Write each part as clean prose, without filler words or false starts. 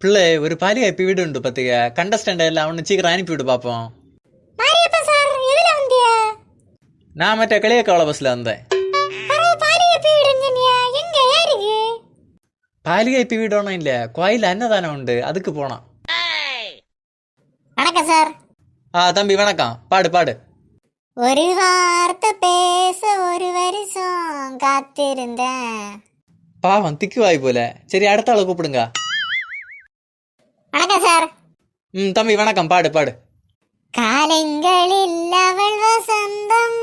பிள்ளை ஒரு பாலிகா இப்ப வீடு உண்டு பத்துக்க கண்டஸ்டன்ட் எல்லாம் அவனு சீக்கிரம் அனுப்பிவிடு பாப்போம். மாரியப்பா சார் எதுல வந்தியா? நான் மற்ற களியக்காவள பஸ்ல வந்தேன். பாலிகா வீடுங்கனியா எங்க யாருக்கு? பாலிகா இப்ப வீடு ஒன்றும் இல்ல, கோயில அன்னதானம் உண்டு, அதுக்கு போனான். வணக்கம் சார். தம்பி வணக்கம். பாடு பாடு. ஒரு வார்த்தை பேச ஒரு வருஷம் காத்திருந்தேன். பாவம் திக்கு வாய் போல. சரி அடுத்த ஆளை கூப்பிடுங்க. வணக்கம் சார். தம்பி வணக்கம். பாடு பாடு. காலங்களில் அவள் வசந்தம்.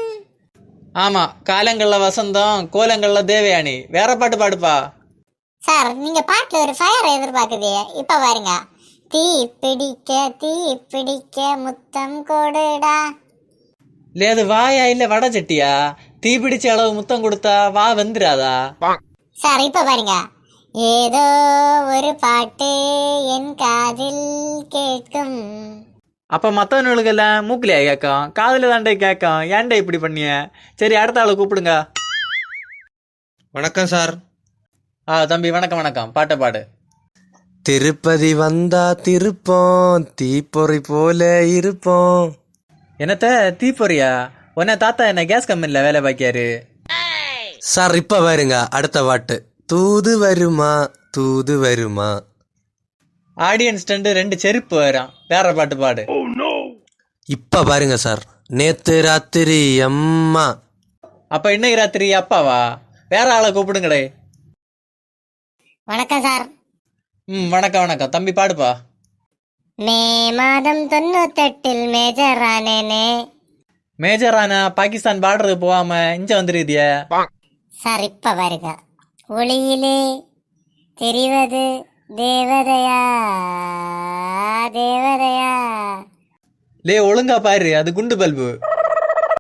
ஆமா, காலங்கள்ல வசந்தம், கோலங்கள்ல தேவயானி. வேற பாட்டு பாடுப்பா. சார் நீங்க பாட்டுல ஒரு ஃபயர் எதிர்பார்க்குது. இப்ப பாருங்க. தீ பிடிக்க முத்தம் கொடுடா. இல்ல அது வாயா இல்ல வடை சட்டியா? தீ பிடிச்ச அளவு முத்தம் கொடுத்தா வா வந்துராதா? சார் இப்ப பாருங்க. ஏதோ ஒரு பாட்டு என் காதில் கேட்கும். அப்ப மத்தவனுக்கெல்லாம் மூக்கிலையா கேட்கும், காதுல தாண்டே கேட்கும். ஏன்டா இப்படி பண்ணிய? சரி அடுத்த ஆளை கூப்பிடுங்க. வணக்கம் சார். தம்பி வணக்கம் வணக்கம். பாட்டை பாடு. திருப்பதி வந்தா திருப்போம், தீப்பொறி போல இருப்போம். என்னத்த தீப்பொறியா? உன்ன தாத்தா என்ன கேஸ் கம்பெனில வேலை பாக்கியாரு. சார் இப்ப பாருங்க அடுத்த பாட்டு. தூது வருமா தூது வருமா. ஆடியன்ஸ் ரெண்டு செருப்பு வரும். வேற பாட்டு பாடு. இப்ப பாருங்க சார். நேத்து ராத்திரி அம்மா. அப்ப இன்னைக்கு ராத்திரி அப்பாவா? வேற ஆளை கூப்பிடுங்களே. வணக்கம் சார். வணக்கம் வணக்கம். தம்பி பாடுப்பா. மே மாதம் 98 மேஜர் ஆனேனே. மேஜர் ஆனா பாகிஸ்தான் பார்டருக்கு போகாம இங்க வந்துருதிய. சார் இப்ப பாருங்க. ஒளியிலே தெரிவது தேவதையா தேவதையா. லே ஒழுங்கா பாரு, அது குண்டு பல்பு.